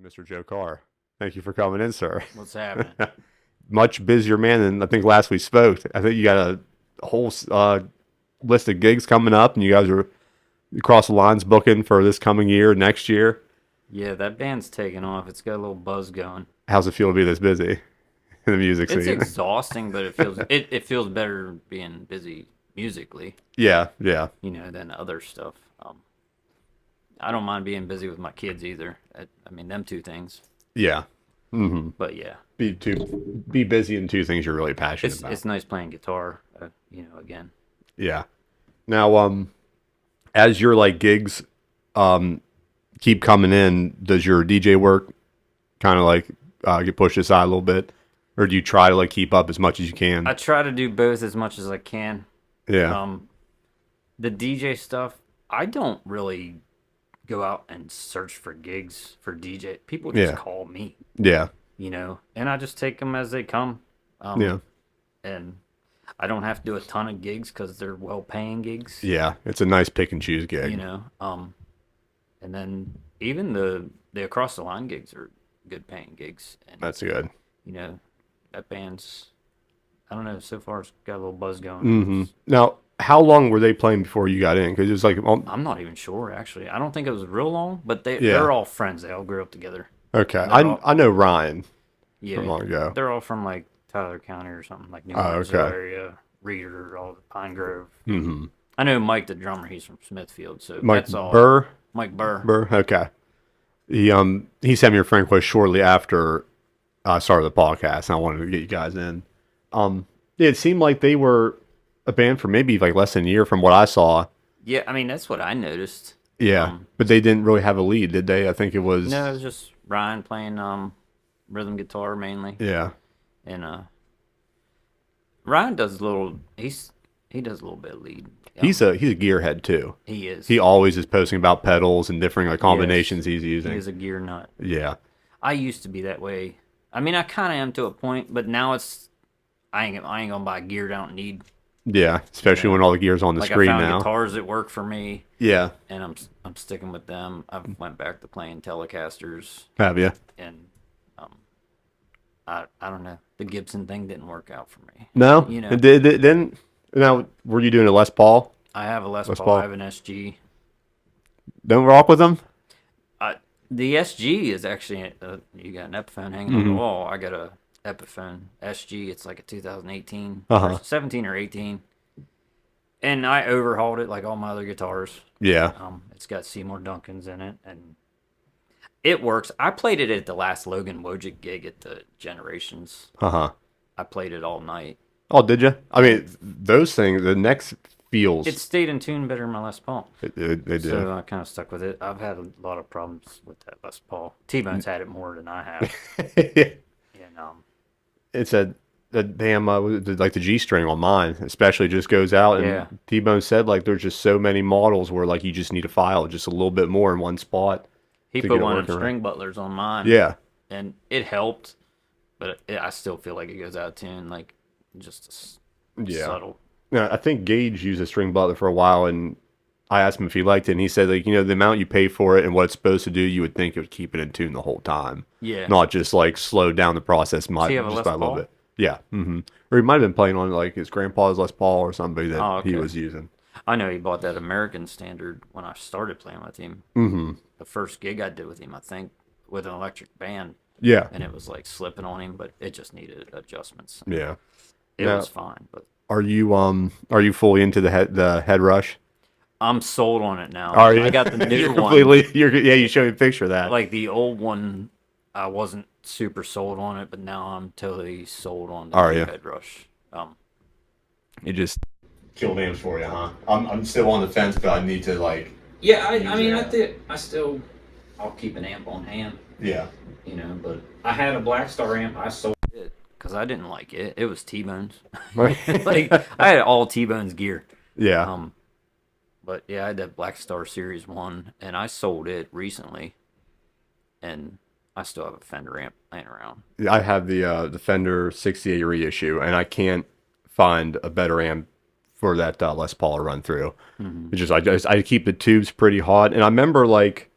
Mr. Joe Carr. Thank you for coming in, sir. What's happening? Much busier man than I think last we spoke. I think you got a whole list of gigs coming up, and you guys are across the lines booking for this coming year, next year. Yeah, that band's taking off. It's got a little buzz going. How's it feel to be this busy in the music It's scene? exhausting, but it feels better being busy musically, Yeah, yeah, than other stuff. I don't mind being busy with my kids either. I mean, them two things. yeah. Mm-hmm. But yeah, Be busy in two things you're really passionate about. it's nice playing guitar. Again. Yeah. Now, as your like gigs keep coming in, does your DJ work kind of like get pushed aside a little bit, or do you try to like keep up as much as you can? I try to do both as much as I can. Yeah. The DJ stuff, I don't really go out and search for gigs for DJ. People just call me, Yeah. and I just take them as they come. Yeah. And I don't have to do a ton of gigs because they're well-paying gigs. Yeah. It's a nice pick and choose gig. And then even the across the line gigs are good paying gigs. And That's good. That band's, I don't know, so far it's got a little buzz going. Mm-hmm. Now, how long were they playing before you got in? Because it was like, I'm not even sure actually. I don't think it was real long, but they're all friends. They all grew up together. okay. I know Ryan Yeah, from long ago. they're all from like Tyler County or something, like New Oh, Orleans okay. area, Reeder, all the Pine Grove. Mm-hmm. I know Mike, the drummer. He's from Smithfield, so Mike that's all. Burr. Mike Burr. Burr. Okay. He sent me a friend request shortly after I started the podcast, and I wanted to get you guys in. Yeah, it seemed like they were a band for maybe like less than a year from what I saw. Yeah, I mean that's what I noticed. Yeah, but they didn't really have a lead, did they? I think it was. No, it was just Ryan playing rhythm guitar mainly, Yeah. and Ryan does a little. He does a little bit of lead. He's a gearhead too. He is. He always is posting about pedals and different like combinations he's using. He is a gear nut. Yeah. I used to be that way. I mean, I kind of am to a point, but now it's I ain't gonna buy gear I don't need. Yeah, especially when all the gear's on the Like screen I found now. guitars that work for me, Yeah. and I'm sticking with them. I've went back to playing Telecasters, Have you? and I don't know. The Gibson thing didn't work out for me. No. It didn't. Now, were you doing a Les Paul? I have a Les Les Paul. Paul. I have an SG. Don't rock with them. The SG is actually you got an Epiphone hanging on the wall. I got a Epiphone SG. It's like a 2018, or 17 or 18, and I overhauled it like all my other guitars. Yeah. It's got Seymour Duncans in it, and it works. I played it at the last Logan Wojcik gig at the Generations. Uh-huh. I played it all night. Oh, did you? I mean, those things, the next feels. It stayed in tune better than my Les Paul. They do. So I kind of stuck with it. I've had a lot of problems with that Les Paul. T-Bone's had it more than I have. And It's a damn, like the G string on mine, especially just goes out. And Yeah. T-Bone said, like, there's just so many models where, like, you just need to file just a little bit more in one spot. he to put get it one of working the right. string butlers on mine. Yeah. And it helped, but I still feel like it goes out of tune, like just Yeah. subtle. Yeah, I think Gage used a string butler for a while, and I asked him if he liked it, and he said, like, the amount you pay for it and what it's supposed to do, you would think it would keep it in tune the whole time. Yeah. Not just, like, slow down the process Does he have a just Les by a little Paul? bit. Yeah. Mm-hmm. Or he might have been playing on, like, his grandpa's Les Paul or somebody that Oh, he okay. was using. I know he bought that American Standard when I started playing with him. Mm-hmm. The first gig I did with him, I think, with an electric band, Yeah. and it was like slipping on him, but it just needed adjustments. Yeah. It Now, was fine, but Are you fully into the head rush? I'm sold on it now. Are you? I got the new You're one. completely. You showed me a picture of that. Like the old one, I wasn't super sold on it, but now I'm totally sold on the Are new you? Head Rush. It just killed names for you, huh? I'm still on the fence, but I need to like. Yeah, I Use mean, that. I'll keep an amp on hand, Yeah. but I had a Black Star amp. I sold it because I didn't like it. It was T-Bone's. Right. Like, I had all T-Bone's gear. Yeah. But yeah, I had that Black Star Series 1, and I sold it recently, and I still have a Fender amp laying around. I have the Fender 68 reissue, and I can't find a better amp for that Les Paul to run through. It's just I keep the tubes pretty hot, and I remember like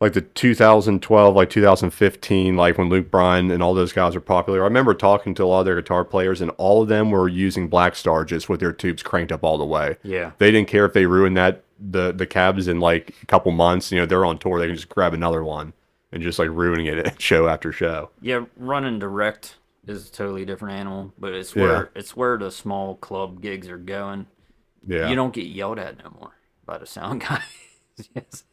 like the 2012, like 2015, like when Luke Bryan and all those guys are popular. I remember talking to a lot of their guitar players, and all of them were using Black Star just with their tubes cranked up all the way. Yeah. They didn't care if they ruined the cabs in like a couple months. You know, they're on tour, they can just grab another one and just like ruining it show after show. Yeah, running direct is a totally different animal, but it's Yeah. where the small club gigs are going. Yeah. You don't get yelled at no more by the sound guy. Yes.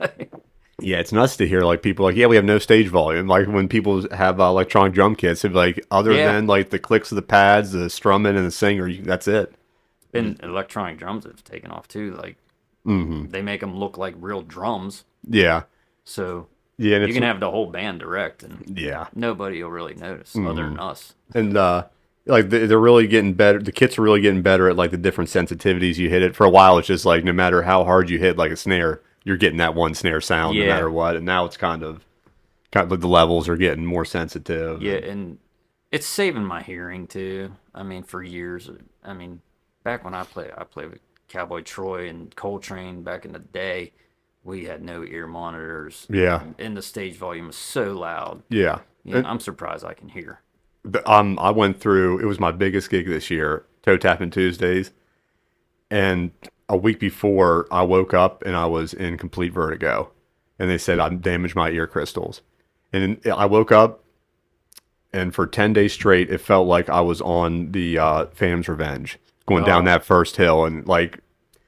Yeah, it's nuts to hear like people like, yeah, we have no stage volume. Like when people have electronic drum kits, it's like other Yeah. than like the clicks of the pads, the strumming, and the singer, that's it. And electronic drums have taken off too. Like they make them look like real drums, Yeah, so yeah, and you it's can have the whole band direct, and yeah, nobody will really notice other than us. and like they're really getting better. The kits are really getting better at like the different sensitivities you hit it. For a while, it's just like no matter how hard you hit like a snare, you're getting that one snare sound no Yeah. matter what. And now it's kind of the levels are getting more sensitive. Yeah, and it's saving my hearing too. I mean, for years. I mean, back when I played with Cowboy Troy and Coaltrain back in the day. We had no ear monitors. Yeah, And the stage volume was so loud. yeah. You know, I'm surprised I can hear. I went through. It was my biggest gig this year, Toe Tapping Tuesdays, and a week before I woke up and I was in complete vertigo, and they said I damaged my ear crystals, and I woke up, and for 10 days straight, it felt like I was on the Phantom's Revenge, going down Oh. that first hill, and like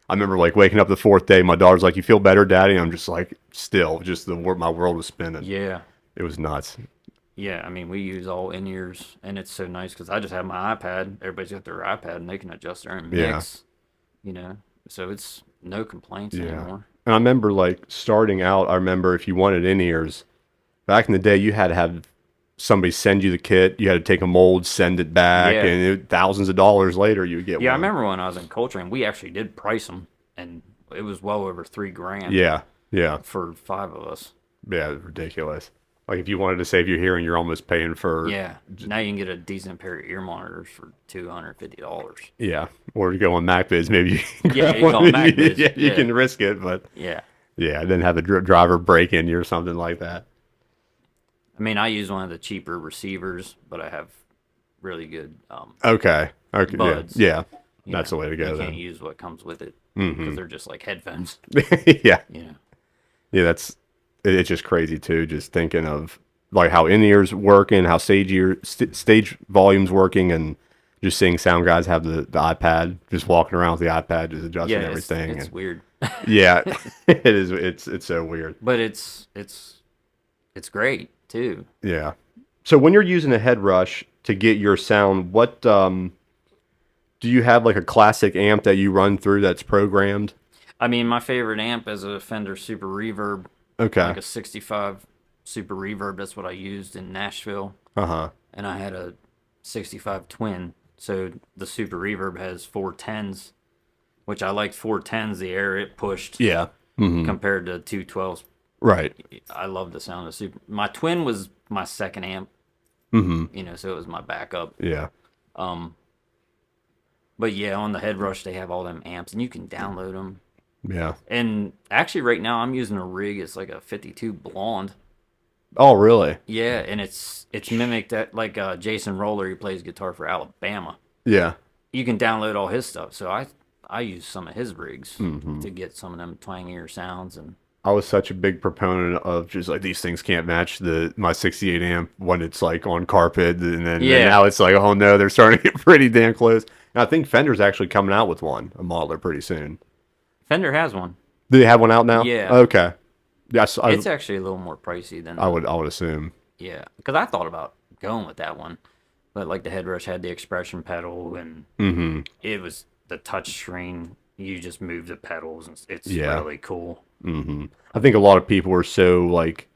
I remember like waking up the fourth day, my daughter's like, "You feel better, Daddy?" And I'm just like, still, just my world was spinning. Yeah. It was nuts. Yeah, I mean, we use all in-ears, and it's so nice because I just have my iPad. Everybody's got their iPad, and they can adjust their own Yeah. mix, you know? So it's no complaints Yeah. anymore. And I remember like starting out, I remember if you wanted in ears, back in the day, you had to have somebody send you the kit. You had to take a mold, send it back, Yeah. and thousands of dollars later, you would get Yeah, I one. remember when I was in Coaltrain, we actually did price them, and it was well over $3,000 Yeah, yeah, for 5 of us. yeah, ridiculous. Like if you wanted to save your hearing, you're almost paying for Yeah, now you can get a decent pair of ear monitors for $250. yeah. Or to go on MacBiz, maybe. You can Yeah, grab you go on one. MacBiz, Yeah, you yeah. can risk it, but Yeah, yeah, then have a driver break in you or something like that. I mean, I use one of the cheaper receivers, but I have really good Okay, okay, buds. yeah, you that's know, the way to go You then. can't use what comes with it because they're just like headphones. Yeah. You know. Yeah, it's just crazy too. Just thinking of like how in ears working, how stage volumes working, and just seeing sound guys have the iPad, just walking around with the iPad, just adjusting Yeah, everything. it's and, weird, yeah, it is. It's so weird. but it's great too. Yeah. So when you're using a head rush to get your sound, what do you have like a classic amp that you run through that's programmed? I mean, my favorite amp is a Fender Super Reverb, Okay. like a 65 Super Reverb. That's what I used in Nashville, Uh-huh. and I had a 65 Twin. So the Super Reverb has 410s, which I liked 410s, the air it pushed Yeah. compared to 212s. Right. I love the sound of Super. My Twin was my second amp, you know, so it was my backup. Yeah. But yeah, on the Head Rush they have all them amps, and you can download them. Yeah. And actually, right now I'm using a rig. It's like a 52 Blonde. Oh, really? Yeah, and it's mimicked that like Jason Roller. He plays guitar for Alabama. Yeah. You can download all his stuff. So I use some of his rigs to get some of them twangier sounds. And I was such a big proponent of just like these things can't match my 68 amp when it's like on carpet, and then Yeah. now it's like, oh no, they're starting to get pretty damn close. And I think Fender's actually coming out with a modeler pretty soon. Fender has one. Do they have one out now? Yeah. Okay. Yes, It's actually a little more pricey than I would assume. yeah, because I thought about going with that one, but like the Head Rush had the expression pedal, and it was the touch screen. You just move the pedals, and it's Yeah. really cool. I think a lot of people were so like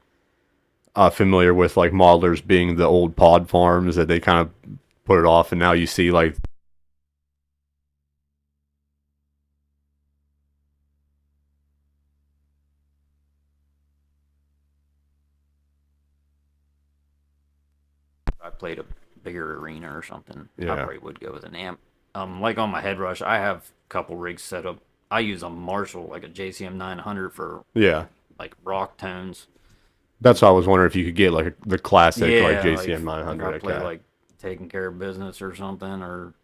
familiar with like modelers being the old pod farms that they kind of put it off, and now you see like If I played a bigger arena or something, Yeah. I probably would go with an amp. Like on my Head Rush, I have a couple rigs set up. I use a Marshall, like a JCM 900 for yeah, like rock tones, That's why I was wondering if you could get like the classic Yeah, like like JCM like 900. I play Okay. like Taking Care of Business or something, or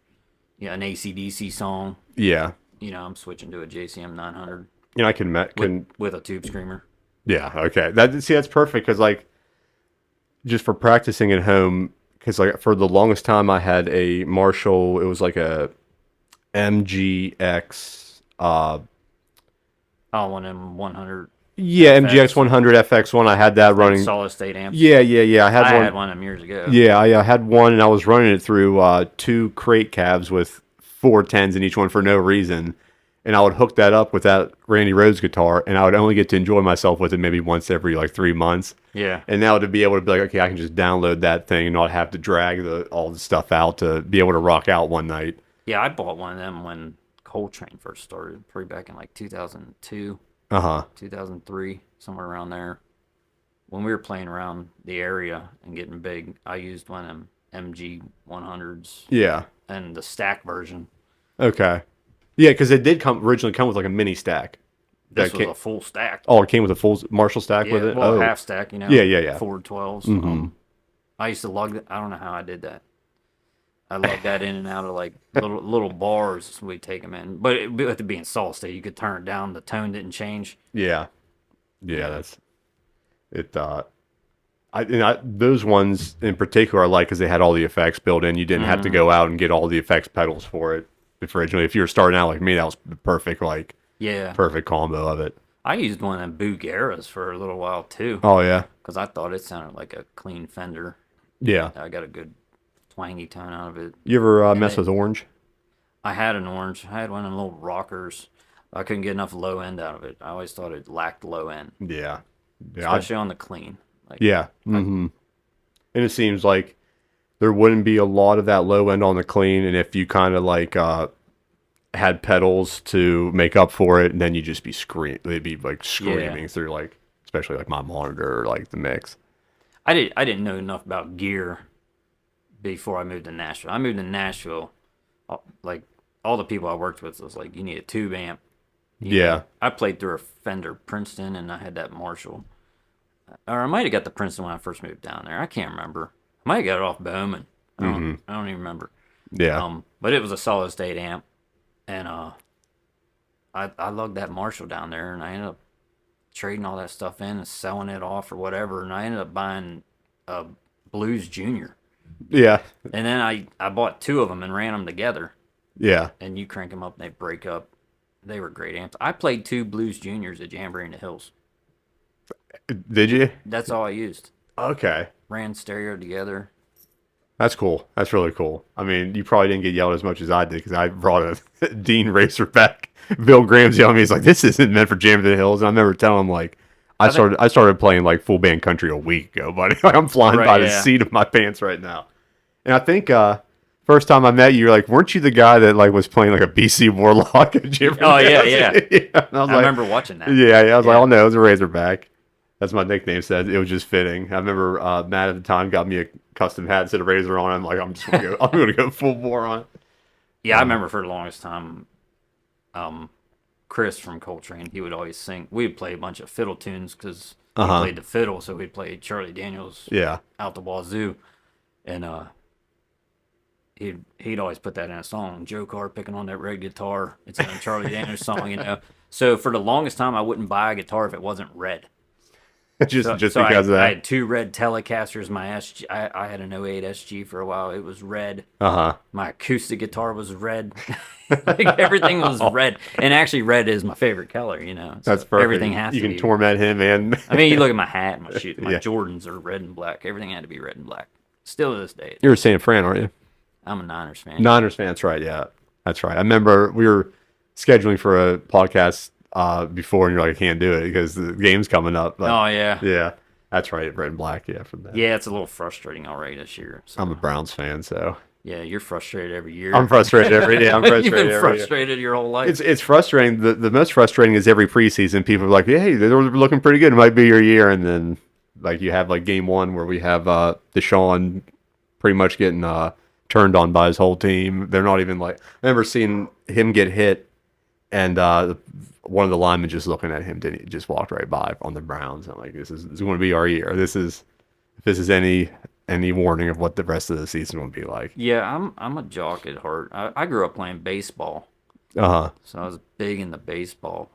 an AC/DC song. Yeah. I'm switching to a JCM 900 I can with with a tube screamer. yeah. Okay. That's perfect because like just for practicing at home because like for the longest time I had a Marshall. It was like a MGX. Oh, one of them 100 Yeah, MGX FX, 100 FX1. I had that like running. solid state amps. Yeah. I had I one. had one of them years ago. Yeah, I had one, and I was running it through two crate cabs with 410s in each one for no reason. And I would hook that up with that Randy Rhoads guitar, and I would only get to enjoy myself with it maybe once every like 3 months. Yeah. And now to be able to be like, okay, I can just download that thing and not have to drag all the stuff out to be able to rock out one night. Yeah, I bought one of them when Coaltrain first started, probably back in like 2002, Uh huh. 2003, somewhere around there. When we were playing around the area and getting big, I used one of them MG 100s Yeah. and the stack version. Okay. Yeah, because it did originally come with like a mini stack. This That was a full stack. Oh, it came with a full Marshall stack Yeah, with it. well, Oh, half stack, Yeah. Ford 12s. Mm-hmm. I used to lug that. I don't know how I did that. I lugged that in and out of like little bars we'd take them in. But with it being solid state, you could turn it down. The tone didn't change. Yeah. That's it. Those ones in particular I like because they had all the effects built in. You didn't have to go out and get all the effects pedals for it. Originally, if you were starting out like me, that was the perfect Yeah. perfect combo of it. I used one of them Boog Eras for a little while too, Oh yeah, because I thought it sounded like a clean Fender. yeah. I got a good twangy tone out of it. You ever mess it- with orange? I had an orange. I had one of them little rockers. I couldn't get enough low end out of it. I always thought it lacked low end, Yeah, especially on the clean. Like, yeah. Mm-hmm. And it seems like there wouldn't be a lot of that low end on the clean, and if you kind of had pedals to make up for it, and then you just be they'd be like screaming through especially like my monitor or like the mix. I didn't know enough about gear before I moved to Nashville. I moved to Nashville, like all the people I worked with was like, you need a tube amp. I played through a Fender Princeton, and I had that Marshall. Or I might have got the Princeton when I first moved down there. I can't remember. I might have got it off Bowman. I don't even remember. Yeah. But it was a solid state amp, and I lugged that Marshall down there, and I ended up trading all that stuff in and selling it off or whatever, and I ended up buying a Blues Junior. Yeah. And then I bought two of them and ran them together, Yeah. and you crank them up and they break up. They were great amps. I played two Blues Juniors at Jamboree in the Hills. Did you? That's all I used. Okay. Ran stereo together. That's cool. That's really cool. I mean, you probably didn't get yelled as much as I did because I brought a Dean Racer back. Bill Graham's yelling at me. He's like, "This isn't meant for Jam to the Hills." And I remember telling him I started playing like full band country a week ago, buddy. I'm flying by the seat of my pants right now. And I think first time I met you, you're like, weren't you the guy that was playing like a BC Warlock at Jam? Oh yeah. And I remember watching that. Yeah. I was like, oh no, it was a Razorback. That's my nickname. Said it was just fitting. I remember Matt at the time got me a custom hat, instead of Razor on. I'm like, I'm gonna go full bore on. Yeah, I remember for the longest time, Chris from Coaltrain, he would always sing. We'd play a bunch of fiddle tunes because he played the fiddle, so we'd play Charlie Daniels out the wazoo, and he'd always put that in a song. Joe Carr picking on that red guitar. It's in a Charlie Daniels song, So for the longest time, I wouldn't buy a guitar if it wasn't red. just because of that. I had two red Telecasters. My SG, I had an '08 SG for a while. It was red. My acoustic guitar was red. Everything was red. And actually, red is my favorite color. So that's perfect. Everything has to be. You can torment him, and I mean, you look at my hat, my shoes, my Jordans are red and black. Everything had to be red and black. Still to this day. You're a San Fran, aren't you? I'm a Niners fan. Niners fan. That's right. Yeah, that's right. I remember we were scheduling for a podcast before, and you're like, I can't do it because the game's coming up. But, oh yeah. Yeah, that's right. Red and black. Yeah, from that. Yeah, it's a little frustrating already this year. So. I'm a Browns fan, so. Yeah, you're frustrated every year. I'm frustrated every day. I'm frustrated. You've been every frustrated your whole life. It's frustrating. The most frustrating is every preseason. People are like, hey, they're looking pretty good. It might be your year, and then you have game one where we have Deshaun pretty much getting turned on by his whole team. They're not even I remember seeing him get hit, and one of the linemen just looking at him, didn't he? Just walked right by on the Browns. I'm like, this is going to be our year. If this is any warning of what the rest of the season will be like. Yeah, I'm a jock at heart. I grew up playing baseball, Uh-huh. so I was big into baseball.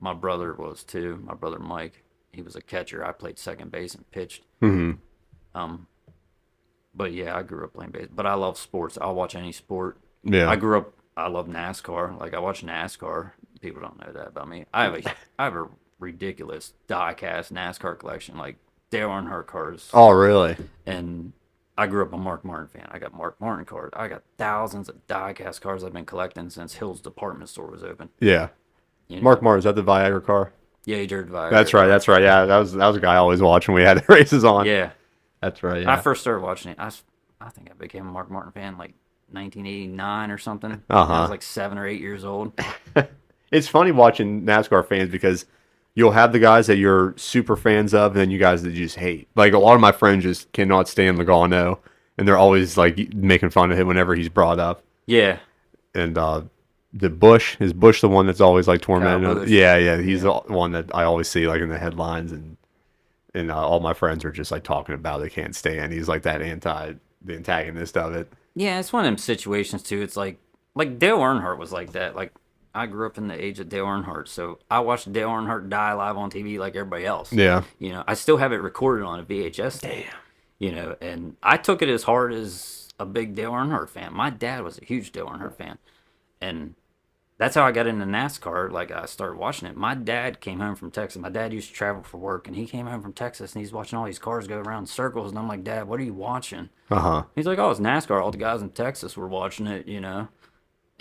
My brother was too. My brother Mike, he was a catcher. I played second base and pitched. Mm-hmm. Um, but yeah, I grew up playing baseball. But I love sports. I'll watch any sport. Yeah. I grew up. I love NASCAR. Like I watch NASCAR. People don't know that about me. I have a ridiculous die-cast NASCAR collection, like Dale Earnhardt cars. Oh, really? And I grew up a Mark Martin fan. I got Mark Martin cars. I got thousands of die-cast cars I've been collecting since Hill's department store was open. Yeah. You know? Mark Martin, is that the Viagra car? Yeah, he drove the Viagra. That's right. That's right. Yeah, that was a guy I always watching. We had races on. Yeah. That's right. I Yeah. first started watching it. I think I became a Mark Martin fan like 1989 or something. Uh-huh. I was like 7 or 8 years old. It's funny watching NASCAR fans because you'll have the guys that you're super fans of, and then you guys that you just hate. Like a lot of my friends just cannot stand Logano, and they're always like making fun of him whenever he's brought up. Yeah. And the Bush is Bush the one that's always like tormenting him? Busch. Yeah. He's the one that I always see like in the headlines, and all my friends are just like talking about they can't stand. He's like the antagonist of it. Yeah, it's one of them situations too. It's like Dale Earnhardt was like that. Like I grew up in the age of Dale Earnhardt, so I watched Dale Earnhardt die live on TV like everybody else. Yeah. You know, I still have it recorded on a VHS tape. Damn. You know, and I took it as hard as a big Dale Earnhardt fan. My dad was a huge Dale Earnhardt fan, and that's how I got into NASCAR. Like I started watching it. My dad came home from Texas. My dad used to travel for work, and he came home from Texas, and he's watching all these cars go around in circles. And I'm like, Dad, what are you watching? Uh-huh. He's like, oh, it's NASCAR. All the guys in Texas were watching it, you know.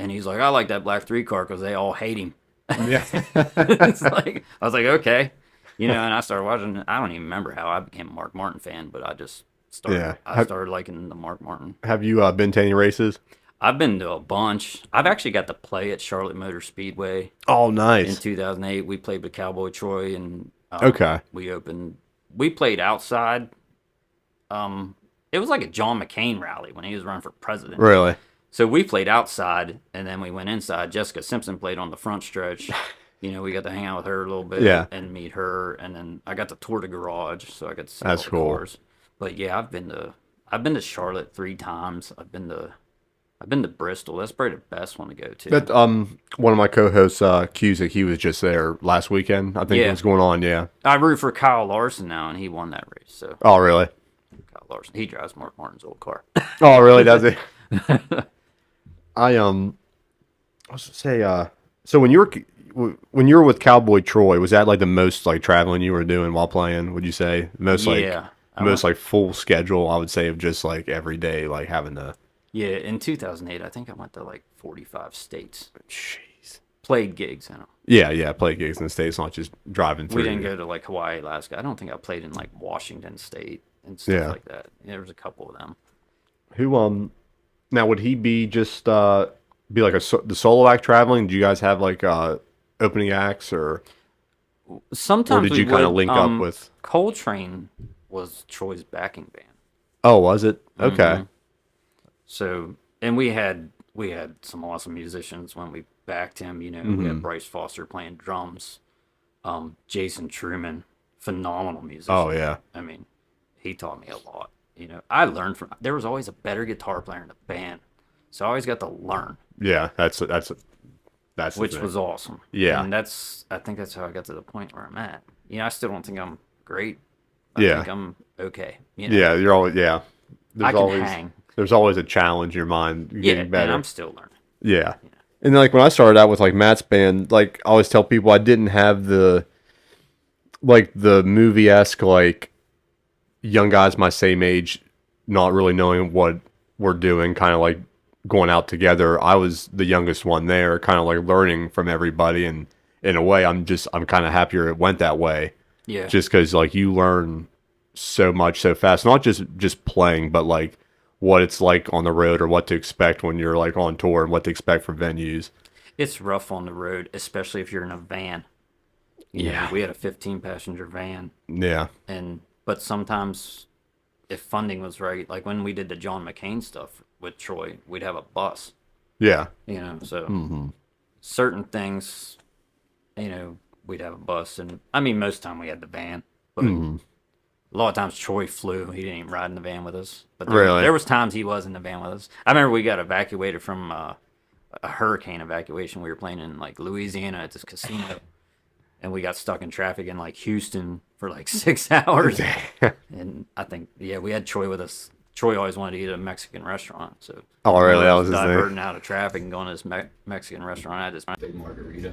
And he's like, I like that black 3 car because they all hate him. Yeah. It's like I was like, okay, you know. And I started watching it. I don't even remember how I became a Mark Martin fan, but I just started. Yeah. I started liking the Mark Martin. Have you been to any races? I've been to a bunch. I've actually got to play at Charlotte Motor Speedway Oh, in nice. 2008. We played with Cowboy Troy, and Okay. We played outside. It was like a John McCain rally when he was running for president. Really? So we played outside, and then we went inside. Jessica Simpson played on the front stretch. You know, we got to hang out with her a little bit, Yeah. and meet her, and then I got to tour the garage, so I got to see That's all the cool. cars. But yeah, I've been to Charlotte 3 times. I've been to Bristol. That's probably the best one to go to. But one of my co-hosts, Cusick, he was just there last weekend. I think it Yeah. was going on. Yeah. I root for Kyle Larson now, and he won that race. So Oh, really? Kyle Larson, he drives Mark Martin's old car. Oh, really? Does he? I was gonna say, so when you were with Cowboy Troy, was that like the most like traveling you were doing while playing? Would you say most Yeah. like full schedule? I would say of just like every day, like having to. Yeah, in 2008, I think I went to like 45 states. Jeez. Played gigs in them. Yeah, play gigs in the States, not just driving through. We didn't go to like Hawaii, Alaska. I don't think I played in like Washington State and stuff like that. There was a couple of them. Who now would he be just be like the solo act traveling? Do you guys have like opening acts or Sometimes did you kind of link up with? Coaltrain was Troy's backing band. Oh, was it? Okay. So, and we had some awesome musicians when we backed him. You know, we had Bryce Foster playing drums, Jason Truman, phenomenal musician. Oh yeah. I mean, he taught me a lot. You know, I learned from. There was always a better guitar player in the band, so I always got to learn, Yeah, that's the which thing. was awesome. Yeah. and I think that's how I got to the point where I'm at. You know, I still don't think I'm great. I Yeah. think I'm okay. You know? Yeah, you're always I can hang. There's always a challenge in your mind getting better. and I'm still learning. Yeah. And like when I started out with like Matt's band, like I always tell people I didn't have the movie-esque like young guys my same age not really knowing what we're doing, kind of like going out together. I was the youngest one there, kind of like learning from everybody, and in a way I'm kind of happier it went that way. Yeah. Just cuz like you learn so much so fast, not just playing, but like what it's like on the road or what to expect when you're like on tour and what to expect from venues. It's rough on the road, especially if you're in a van. You know, we had a 15-passenger van, Yeah. but sometimes if funding was right, like when we did the John McCain stuff with Troy, we'd have a bus. Yeah. You know, so certain things you know, we'd have a bus, and I mean, most of the time we had the van, but a lot of times Troy flew. He didn't even ride in the van with us. But Really? there was times he was in the van with us. I remember we got evacuated from a hurricane evacuation. We were playing in like Louisiana at this casino, and we got stuck in traffic in like Houston for like 6 hours. And I think, yeah, we had Troy with us. Troy always wanted to eat at a Mexican restaurant, so Oh, really? That was his thing. diverting out of traffic and going to this Mexican restaurant. I had this big margarita.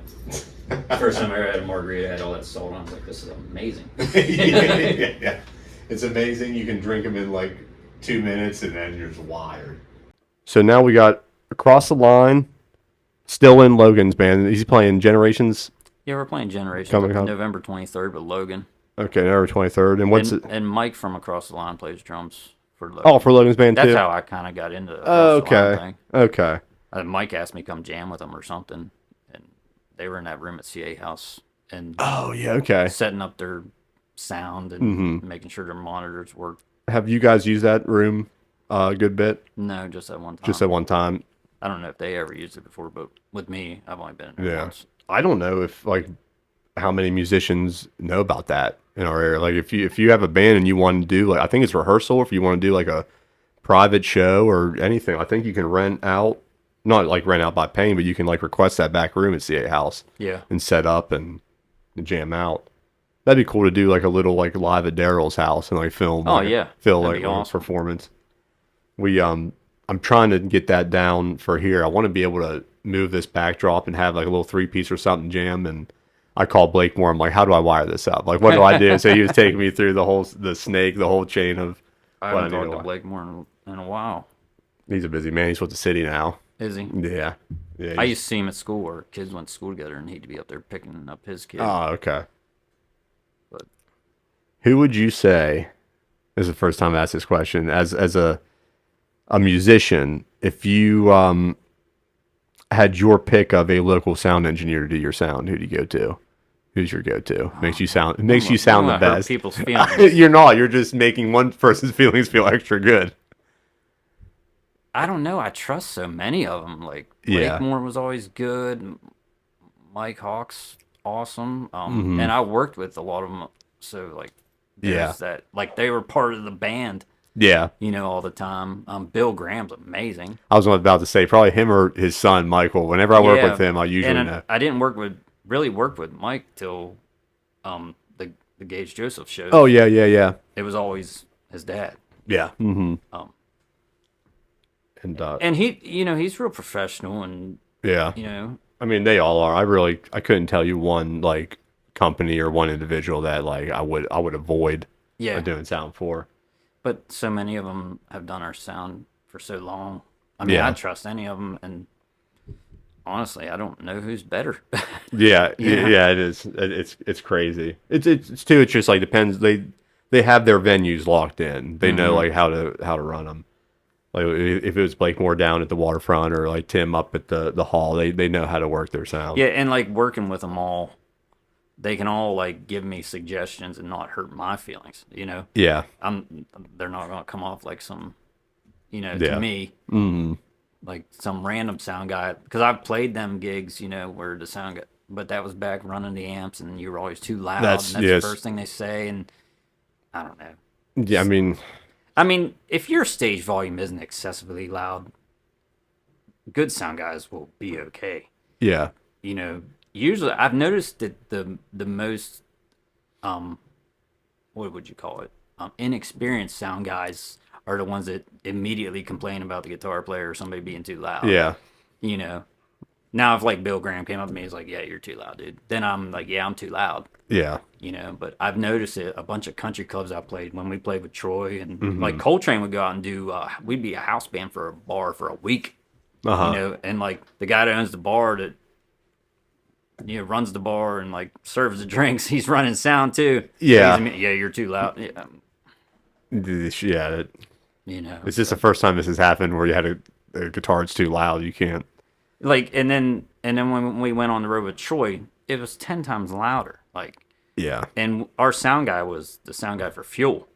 First time I ever had a margarita, I had all that salt on. I was like, this is amazing. Yeah. It's amazing. You can drink them in like 2 minutes and then you're just wired. So now we got Across the Line, still in Logan's band. He's playing Generations. Yeah, we're playing Generations Coming up. November 23rd with Logan. Okay, November 23rd. And what's it? And Mike from Across the Line plays drums for Logan. Oh, for Logan's band too? That's how I kind of got into the Across the Line thing. Okay. Mike asked me to come jam with him or something, and they were in that room at CA House and Oh, yeah, okay. setting up their sound and making sure their monitors worked. Have you guys used that room a good bit? No, just at one time. Just at one time? I don't know if they ever used it before, but with me, I've only been in there once. I don't know if like how many musicians know about that in our area. Like if you have a band and you want to do like, I think it's rehearsal, if you want to do like a private show or anything, I think you can rent out, not like rent out by paying, but you can like request that back room at CA House. Yeah. And set up and jam out. That'd be cool to do like a little like live at Daryl's house and like film. Oh like, yeah. Film That'd like be awesome. performance. I'm trying to get that down for here. I want to be able to move this backdrop and have like a little 3-piece or something jam. And I called Blake Moore. I'm like, how do I wire this up? Like, what do I do? So he was taking me through the whole chain of. I haven't talked to Blake Moore in a while. He's a busy man. He's with the city now. Is he? Yeah. I used to see him at school where kids went to school together, and he'd be up there picking up his kid. Oh, okay. But who would you say, this is the first time I asked this question, as a musician, if you had your pick of a local sound engineer to do your sound, who do you go to? Who's your go-to? Makes you sound the best. People's feelings. You're not. You're just making one person's feelings feel extra good. I don't know. I trust so many of them. Like Blake Moore was always good. Mike Hawk's awesome. And I worked with a lot of them. So like, there's that. Like they were part of the band. Yeah. You know, all the time. Bill Graham's amazing. I was about to say probably him or his son Michael. Whenever I work with him, I usually know. I didn't really work with Mike till the Gage Joseph show. Oh yeah. It was always his dad. Yeah. Mm-hmm. And he, you know, he's real professional and yeah. You know, I mean, they all are. I couldn't tell you one like company or one individual that like I would avoid doing sound for. But so many of them have done our sound for so long. I mean, I trust any of them, and honestly, I don't know who's better. Yeah, it is. It's crazy. It's too. It's just like depends. They have their venues locked in. They know like how to run them. Like if it was Blake Moore down at the waterfront or like Tim up at the hall, they know how to work their sound. Yeah, and like working with them all, they can all like give me suggestions and not hurt my feelings. You know. Yeah. They're not gonna come off like some, you know, to me, like some random sound guy. Because I've played them gigs, you know, where the sound guy, but that was back running the amps, and you were always too loud. That's the first thing they say, and I don't know. Yeah, I mean, if your stage volume isn't excessively loud, good sound guys will be okay. Yeah. You know, usually I've noticed that the most, what would you call it? Inexperienced sound guys are the ones that immediately complain about the guitar player or somebody being too loud. Yeah. You know, now if like Bill Graham came up to me and was like, yeah, you're too loud, dude. Then I'm like, yeah, I'm too loud. Yeah. You know, but I've noticed it a bunch of country clubs I played when we played with Troy and like Coaltrain would go out and do, we'd be a house band for a bar for a week. You know, and like the guy that owns the bar that, you know, runs the bar and like serves the drinks, he's running sound too. Yeah. Yeah, you're too loud. Yeah. Yeah. You know, it's just the first time this has happened where you had a guitar that's too loud. You can't. Like, and then when we went on the road with Troy, it was 10 times louder. Like, yeah. And our sound guy was the sound guy for Fuel.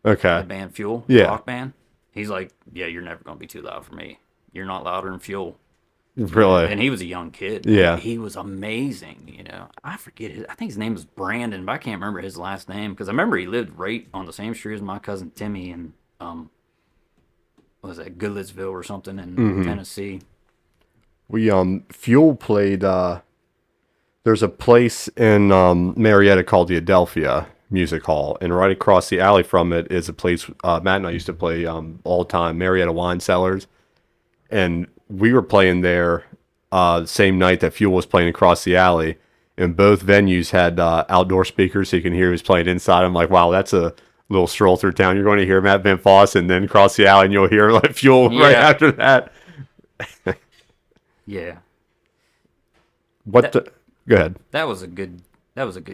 Okay. The band Fuel, yeah. rock band. He's like, yeah, you're never going to be too loud for me. You're not louder than Fuel. Really? And he was a young kid. Yeah. He was amazing, I forget I think his name was Brandon, but I can't remember his last name because I remember he lived right on the same street as my cousin Timmy in what was that, Goodlettsville or something in Tennessee. We Fuel played there's a place in Marietta called the Adelphia Music Hall, and right across the alley from it is a place Matt and I used to play all the time, Marietta Wine Cellars. And we were playing there the same night that Fuel was playing across the alley, and both venues had outdoor speakers so you can hear who's playing inside. I'm like, wow, that's a little stroll through town. You're going to hear Matt Van Foss, and then across the alley, and you'll hear like Fuel right after that. Yeah. Go ahead. That was a good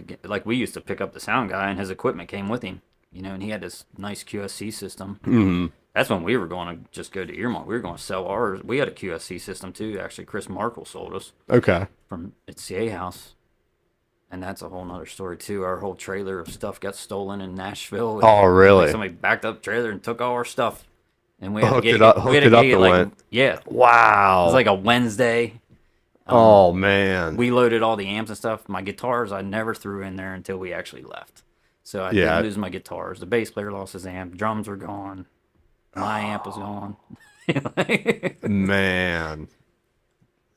game. Like, we used to pick up the sound guy, and his equipment came with him, and he had this nice QSC system. Mm-hmm. That's when we were going to just go to Earmont. We were going to sell ours. We had a QSC system too. Actually, Chris Markle sold us. Okay. From its CA house. And that's a whole nother story too. Our whole trailer of stuff got stolen in Nashville. Oh, really? Like, somebody backed up the trailer and took all our stuff. And we had hooked it up and went. Yeah. Wow. It was like a Wednesday. Oh, man. We loaded all the amps and stuff. My guitars I never threw in there until we actually left. So I didn't lose my guitars. The bass player lost his amp. Drums were gone. My amp was gone. Man.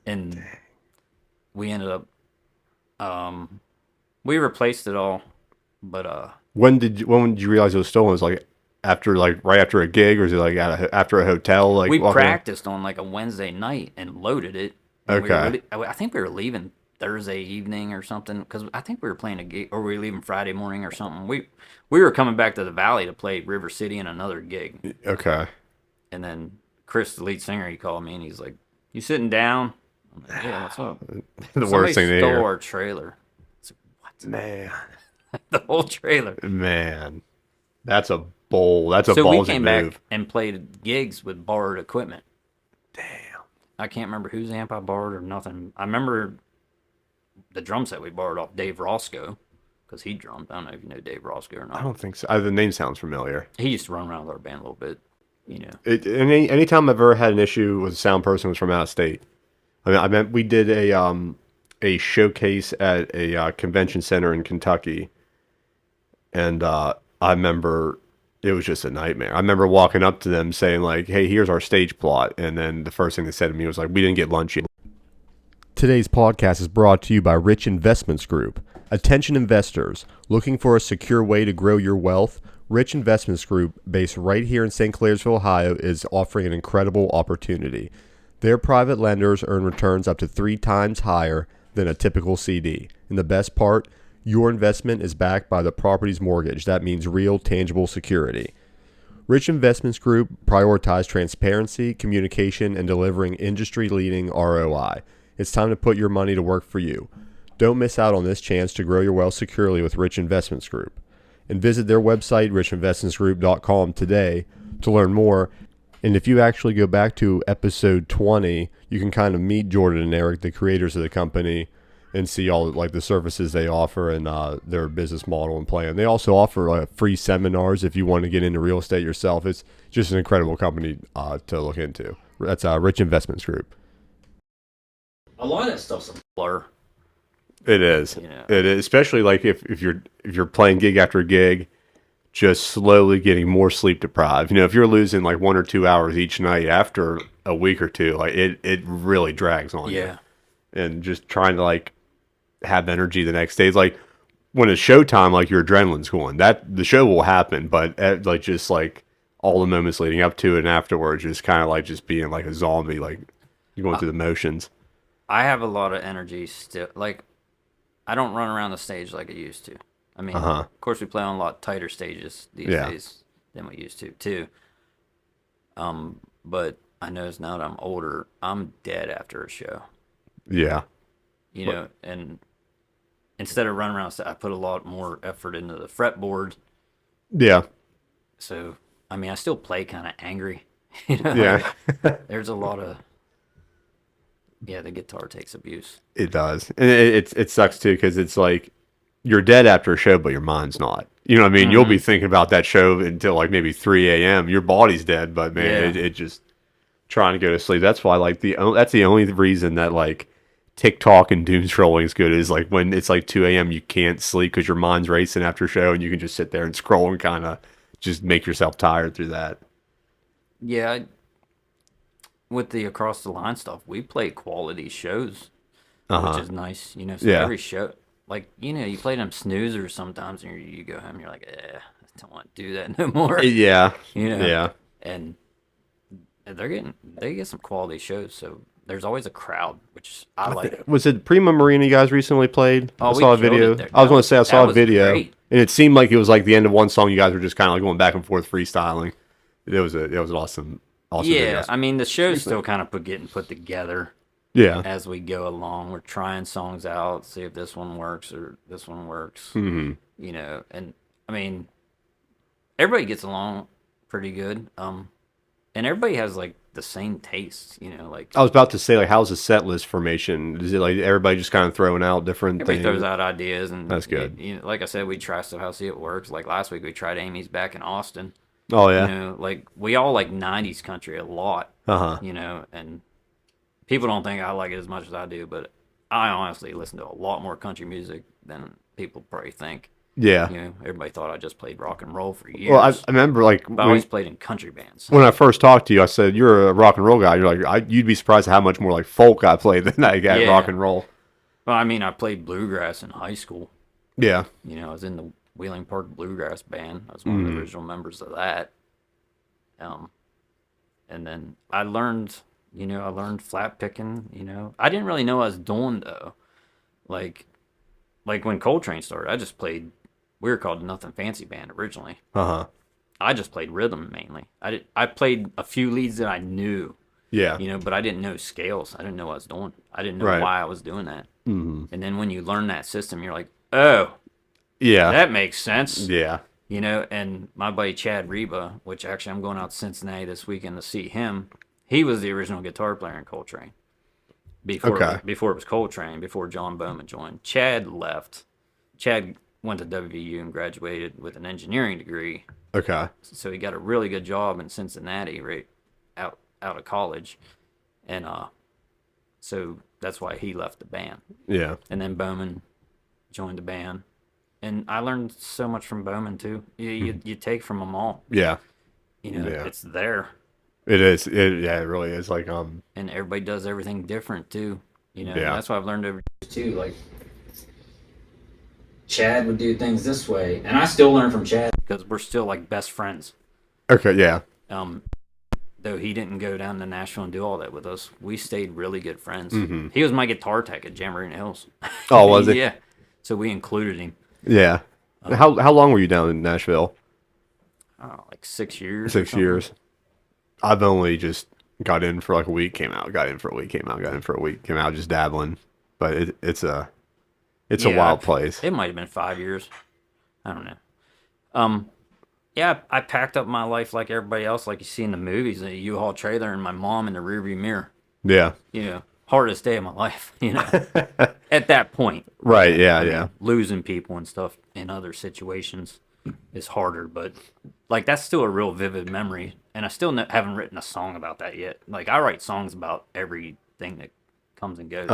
And we ended up we replaced it all. But when did you realize it was stolen? Was it like right after a gig, or is it like after a hotel? Like, we practiced on like a Wednesday night and loaded it. And okay. I think we were leaving Thursday evening or something, because I think we were playing a gig, or we were leaving Friday morning or something. We were coming back to the Valley to play River City in another gig. Okay. And then Chris, the lead singer, he called me and he's like, "You sitting down?" I'm like, "Yeah, what's up?" The worst thing to hear. Somebody stole our trailer. I like, "What?" Man. The whole trailer. Man. That's a bold. That's a ballsy move. So we came back and played gigs with borrowed equipment. Damn. I can't remember whose amp I borrowed or nothing. I remember the drum set we borrowed off Dave Roscoe, because he drummed. I don't know if you know Dave Roscoe or not. I don't think so. The name sounds familiar. He used to run around with our band a little bit, Anytime I've ever had an issue with a sound person was from out of state. I mean, we did a showcase at a convention center in Kentucky, and I remember it was just a nightmare. I remember walking up to them saying like, "Hey, here's our stage plot," and then the first thing they said to me was like, "We didn't get lunch yet." Today's podcast is brought to you by Rich Investments Group. Attention investors, looking for a secure way to grow your wealth? Rich Investments Group, based right here in St. Clairsville, Ohio, is offering an incredible opportunity. Their private lenders earn returns up to 3 times higher than a typical CD. And the best part, your investment is backed by the property's mortgage. That means real, tangible security. Rich Investments Group prioritize transparency, communication, and delivering industry-leading ROI. It's time to put your money to work for you. Don't miss out on this chance to grow your wealth securely with Rich Investments Group. And visit their website, richinvestmentsgroup.com, today to learn more. And if you actually go back to episode 20, you can kind of meet Jordan and Eric, the creators of the company, and see all like the services they offer and their business model and plan. They also offer free seminars if you want to get into real estate yourself. It's just an incredible company to look into. That's Rich Investments Group. A lot of that stuff's a blur. It is. It is, especially like if you're playing gig after gig, just slowly getting more sleep deprived. If you're losing like 1 or 2 hours each night after a week or two, like it really drags on you. And just trying to like have energy the next day. It's like when it's showtime, like your adrenaline's going. That the show will happen, but like just like all the moments leading up to it and afterwards, just kind of like just being like a zombie, like you're going through the motions. I have a lot of energy still. Like, I don't run around the stage like I used to. I mean, of course, we play on a lot tighter stages these days than we used to, too. But I notice now that I'm older, I'm dead after a show. Yeah. And instead of running around, I put a lot more effort into the fretboard. Yeah. So, I mean, I still play kind of angry. Yeah. There's a lot of... Yeah, the guitar takes abuse. It does. And it sucks, too, because it's like you're dead after a show, but your mind's not. You know what I mean? Mm-hmm. You'll be thinking about that show until like maybe 3 a.m. Your body's dead, but man, it just... trying to go to sleep. That's why like that's the only reason that like TikTok and doom scrolling is good is like when it's like 2 a.m. you can't sleep because your mind's racing after a show and you can just sit there and scroll and kind of just make yourself tired through that. Yeah, with the across the line stuff, we play quality shows, which is nice. You know, so Yeah. every show, like you play them snoozers sometimes, and you go home, and you're like, I don't want to do that no more. Yeah. You know, Yeah. and they get some quality shows, so there's always a crowd, which I like. Was it Prima Marina you guys recently played? Oh, I we saw a killed video. it there. I was going to say I saw That a was video, great. and it seemed like it was like the end of one song. You guys were just kind of like going back and forth freestyling. It was an awesome Yeah, video. I mean the show's still kind of getting put together Yeah. as we go along. We're trying songs out, see if this one works or this one works. Mm-hmm. You know, and I mean everybody gets along pretty good. And everybody has like the same tastes. You know, like I was about to say like, how's the set list formation? Is it like everybody just kind of throwing out different everybody things? throws out ideas, and That's good. You know, like I said, we try stuff out, see it works. Like last week, we tried Amy's back in Austin. Oh yeah. You know, like we all like '90s country a lot. Uh-huh. You know, and people don't think I like it as much as I do, but I honestly listen to a lot more country music than people probably think. Yeah. You know, everybody thought I just played rock and roll for years. Well, I remember like but I always played in country bands. when I first talked to you, I said you're a rock and roll guy. You're like you'd be surprised at how much more like folk I played than I got Yeah. rock and roll. Well, I mean, I played bluegrass in high school. Yeah. You know, I was in the Wheeling Park Bluegrass Band. I was one of the original members of that. And then I learned flat picking. You know, I didn't really know what I was doing though. Like when Coaltrain started, I just played. We were called Nothing Fancy Band originally. Uh-huh. I just played rhythm mainly. I played a few leads that I knew. Yeah. You know, but I didn't know scales. I didn't know what I was doing. I didn't know Right. why I was doing that. Mm-hmm. And then when you learn that system, you're like, oh, Yeah. that makes sense. Yeah. You know, and my buddy Chad Reba, which actually I'm going out to Cincinnati this weekend to see him. He was the original guitar player in Coaltrain. Before it was Coaltrain, before John Bowman joined. Chad left. Chad went to WVU and graduated with an engineering degree. Okay. So he got a really good job in Cincinnati right out of college. And so that's why he left the band. Yeah. And then Bowman joined the band. And I learned so much from Bowman too. You take from them all. Yeah. You know, Yeah. it's there. It is. It really is. Like And everybody does everything different too. You know, Yeah. that's what I've learned over too. Like Chad would do things this way, and I still learn from Chad because we're still like best friends. Okay. Yeah. Though he didn't go down to Nashville and do all that with us, we stayed really good friends. Mm-hmm. He was my guitar tech at Jamboree Hills. Oh, was he? Yeah. So we included him. Yeah. How long were you down in Nashville? Oh, like 6 years. 6 years. I've only just got in for like a week, came out, got in for a week, came out, got in for a week, came out, just dabbling. But it's a wild place. It might have been 5 years. I don't know. Yeah, I packed up my life like everybody else, like you see in the movies, a U-Haul trailer and my mom in the rearview mirror. Yeah. You know, hardest day of my life, you know, at that point. Right. Yeah. I mean, Yeah. losing people and stuff in other situations is harder, but like that's still a real vivid memory. And I still haven't written a song about that yet. Like I write songs about everything that comes and goes.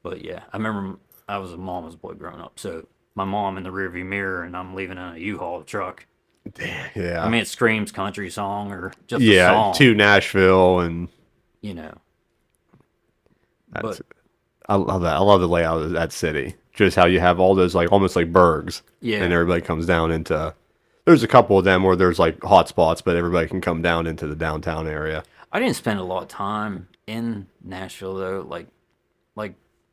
But yeah, I remember I was a mama's boy growing up, so my mom in the rearview mirror, and I'm leaving in a U-Haul truck. Damn. Yeah. I mean, it screams country song or just a song. To Nashville and You know. that's, But I love that. I love the layout of that city. Just how you have all those like almost like burgs. Yeah. And everybody comes down into. There's a couple of them where there's like hot spots, but everybody can come down into the downtown area. I didn't spend a lot of time in Nashville though. Like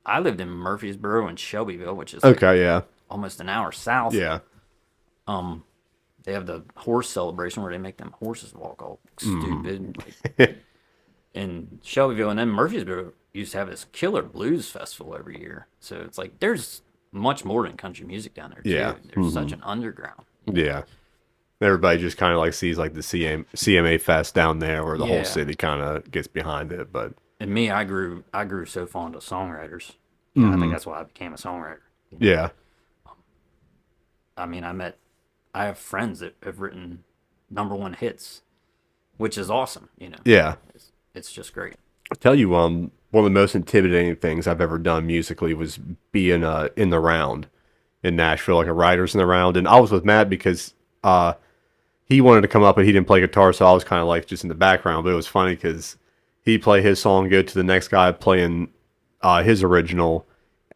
I lived in Murfreesboro and Shelbyville, which is like Okay. Yeah. almost an hour south. Yeah. They have the horse celebration where they make them horses walk all stupid. In Shelbyville, and then Murfreesboro used to have this killer blues festival every year. So it's like there's much more than country music down there too. Yeah. There's such an underground. Yeah. Everybody just kind of like sees like the CMA Fest down there where the Yeah. whole city kind of gets behind it. But And me, I grew so fond of songwriters. I think that's why I became a songwriter. yeah. I mean, I have friends that have written #1 hits, which is awesome. Yeah. It's just great. I'll tell you, one of the most intimidating things I've ever done musically was being in the round in Nashville, like a writers in the round. And I was with Matt because he wanted to come up, but he didn't play guitar, so I was kind of like just in the background. But it was funny because he'd play his song, go to the next guy playing his original,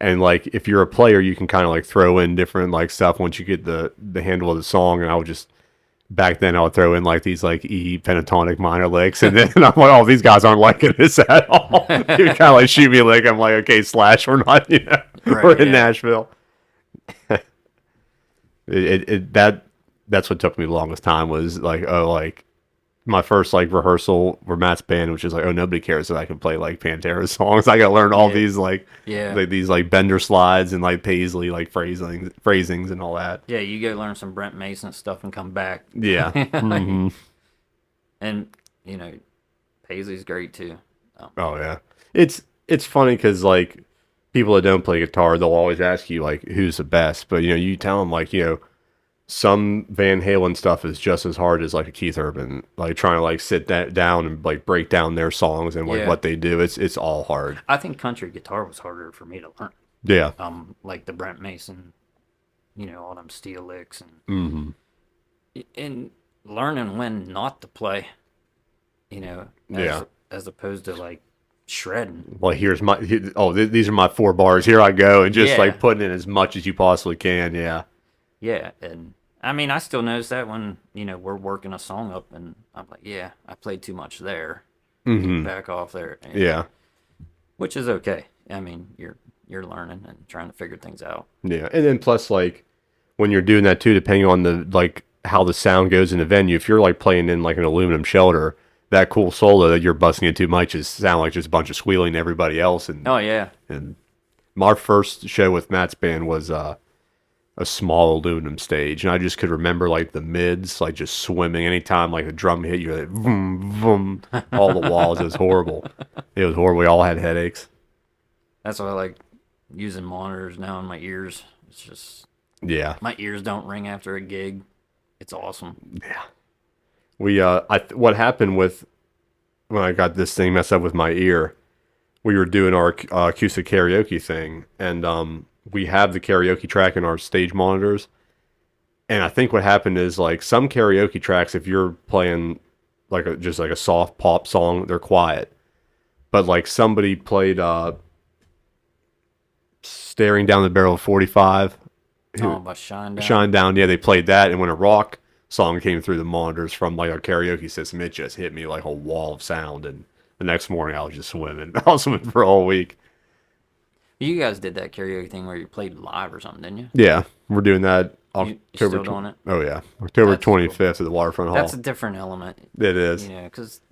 and like if you're a player, you can kind of like throw in different like stuff once you get the handle of the song. And I would just back then I would throw in like these like E pentatonic minor licks, and then I'm like, oh, these guys aren't liking this at all. You kind of like shoot me a lick. I'm like, okay, Slash, we're not, Right, we're in Nashville. That's what took me the longest time was like, oh, like my first like rehearsal for Matt's band, which is like, oh, nobody cares that I can play like Pantera songs. I got to learn all these like these like Bender slides and like Paisley like phrasings and all that. Yeah, you go learn some Brent Mason stuff and come back. Yeah. Mm-hmm. And Paisley's great too. Oh yeah, it's funny because like people that don't play guitar, they'll always ask you like who's the best, but you tell them like some Van Halen stuff is just as hard as like a Keith Urban, like trying to like sit down and like break down their songs and like what they do. It's all hard. I think country guitar was harder for me to learn. Yeah. Like the Brent Mason, all them steel licks and learning when not to play, as opposed to like shredding. Well, here's my these are my 4 bars. Here I go, and just like putting in as much as you possibly can. Yeah. Yeah, and I mean, I still notice that when we're working a song up, and I'm like, yeah, I played too much there. Back off there. Yeah. Which is okay. I mean, you're learning and trying to figure things out. Yeah, and then plus like when you're doing that too, depending on the like how the sound goes in the venue, if you're like playing in like an aluminum shelter, that cool solo that you're busting into might just sound like just a bunch of squealing to everybody else. And oh yeah. And my first show with Matt's band was a small aluminum stage, and I just could remember like the mids like just swimming anytime like a drum hit, you're like vroom, vroom, all the walls. It was horrible. It was horrible. We all had headaches. That's why I like using monitors now in my ears. It's just my ears don't ring after a gig. It's awesome. Yeah. We what happened with when I got this thing messed up with my ear, we were doing our acoustic karaoke thing, and we have the karaoke track in our stage monitors. And I think what happened is like some karaoke tracks, if you're playing like just like a soft pop song, they're quiet. But like somebody played Staring Down the Barrel of 45. By Shine Down. Shine Down, yeah, they played that. And when a rock song came through the monitors from like our karaoke system, it just hit me like a wall of sound. And the next morning I was just swimming. I was swimming for a whole week. You guys did that karaoke thing where you played live or something, didn't you? Yeah, we're doing that October. You still doing it? Oh yeah, October 25th at the Waterfront Hall. That's a different element. It is. Because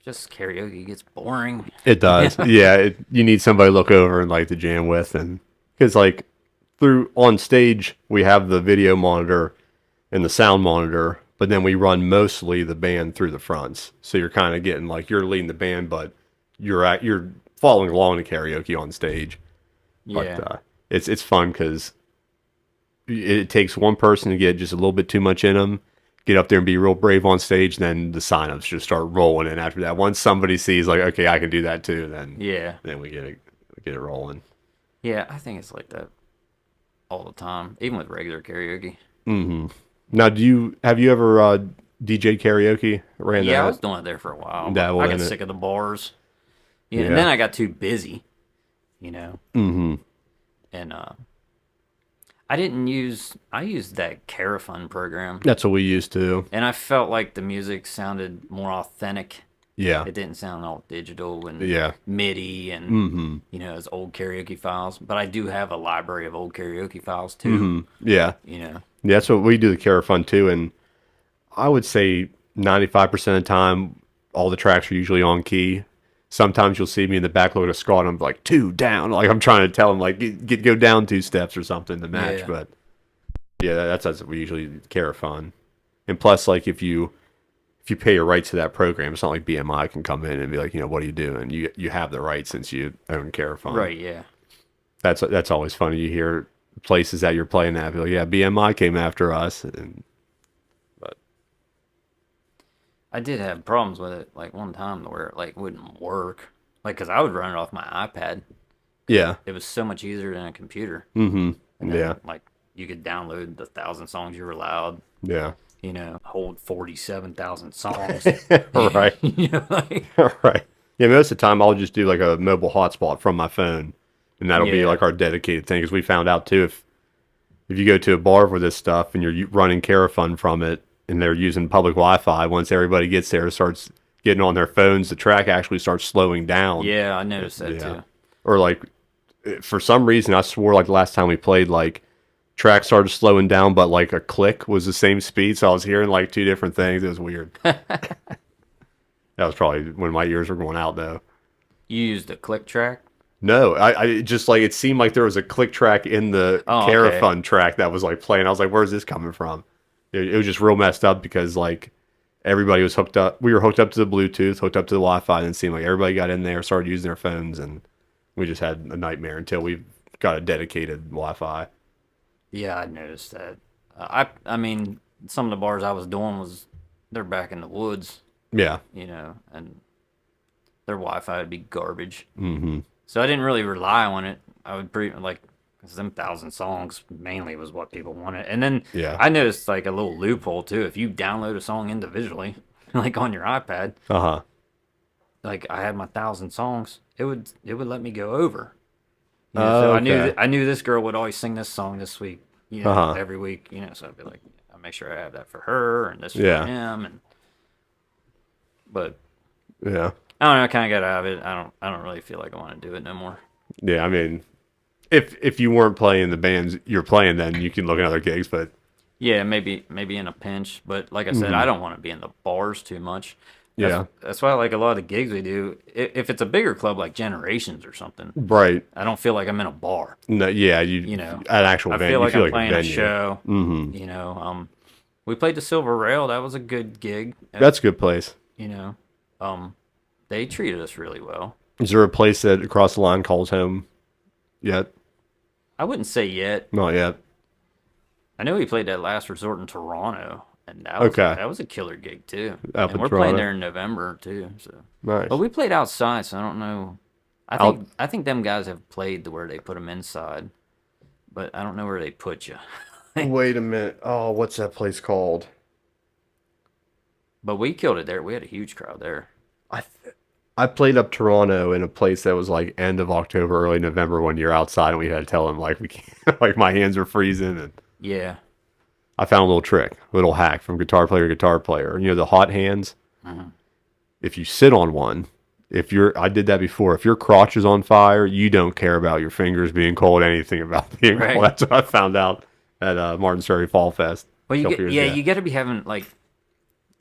just karaoke gets boring. It does. Yeah, you need somebody to look over and like to jam with, and because like through on stage we have the video monitor and the sound monitor, but then we run mostly the band through the fronts. So you're kind of getting like you're leading the band, but you're following along to karaoke on stage. Yeah. But it's fun because it takes one person to get just a little bit too much in them, get up there and be real brave on stage, then the signups just start rolling in after that. Once somebody sees like, okay, I can do that too, then we get it rolling. Yeah, I think it's like that all the time, even with regular karaoke. Mm-hmm. Now, have you ever DJ karaoke? I was doing it there for a while. I got sick of the bars. Yeah, and then I got too busy. Mm-hmm. And I used that Carafun program. That's what we used to. And I felt like the music sounded more authentic. Yeah. It didn't sound all digital and MIDI and, as old karaoke files. But I do have a library of old karaoke files, too. Mm-hmm. Yeah. Yeah, that's what we do, the Carafun, too. And I would say 95% of the time, all the tracks are usually on key. Sometimes you'll see me in the back looking at a squad and I'm like 2 down. Like I'm trying to tell them like go down 2 steps or something to match. Yeah. But yeah, that's what we usually Carafun. And plus like if you pay your rights to that program, it's not like BMI can come in and be like, what are you doing? You have the rights since you own Carafun. Right, yeah. That's always funny. You hear places that you're playing at be like, yeah, BMI came after us. I did have problems with it like one time where it like wouldn't work. Like, cause I would run it off my iPad. Yeah. It was so much easier than a computer. And Yeah. then like you could download the 1,000 songs you were allowed. Yeah. Hold 47,000 songs. Right. Like, Right. Yeah, most of the time I'll just do like a mobile hotspot from my phone, and that'll be yeah, like our dedicated thing. Because we found out too, if you go to a bar for this stuff and you're running Carafun from it, and they're using public Wi-Fi, once everybody gets there, starts getting on their phones, the track actually starts slowing down. yeah, I noticed that Yeah. too. Or like, for some reason, I swore like the last time we played, like track started slowing down, but like a click was the same speed. So I was hearing like two different things. It was weird. That was probably when my ears were going out though. You used a click track. No, I just like it seemed like there was a click track in the Oh, okay. Carafun track that was like playing. I was like, where's this coming from? It was just real messed up because like everybody was hooked up. We were hooked up to the Bluetooth, hooked up to the Wi-Fi, and it seemed like everybody got in there, started using their phones, and we just had a nightmare until we got a dedicated Wi-Fi. Yeah, I noticed that. I mean, some of the bars I was doing they're back in the woods, Yeah. and their Wi-Fi would be garbage. Mm-hmm. So I didn't really rely on it. I would like, cause them 1,000 songs mainly was what people wanted. And then Yeah. I noticed like a little loophole too. If you download a song individually, like on your iPad, Uh-huh. like I had my 1,000 songs, it would let me go over. Oh, So okay. I knew this girl would always sing this song this week, Uh-huh. every week, so I'd be like, I make sure I have that for her and this for Yeah. him, but Yeah. I don't know, I kind of got out of it. I don't really feel like I want to do it no more. Yeah. I mean, if you weren't playing the bands you're playing, then you can look at other gigs. But Yeah, maybe in a pinch, but like I said, I don't want to be in the bars too much. yeah, That's why I like a lot of the gigs we do. If it's a bigger club like Generations or something, right. I don't feel like I'm in a bar. No, yeah, an actual I venue. feel You like feel I'm like playing a venue. show. We played the Silver Rail. That was a good gig. That's a good place. You know, they treated us really well. Is there a place that across the line calls home yet? I wouldn't say yet. Not yet. I know we played that Last Resort in Toronto, and Okay. that was a killer gig too. Up And in we're Toronto. playing there in November too. So, Nice. but we played outside, so I don't know. I think them guys have played to where they put them inside, but I don't know where they put you. Wait a minute. Oh, what's that place called? But we killed it there. We had a huge crowd there. I played up Toronto in a place that was like end of October, early November when you're outside, and we had to tell them like we can't, like my hands were freezing, and Yeah. I found a little trick, a little hack from guitar player to guitar player. You know the hot hands. If you sit on one, I did that before. If your crotch is on fire, you don't care about your fingers being cold, anything about being Right. cold. That's what I found out at Martins Ferry Fall Fest. Well, a couple years ago. you got to be having like.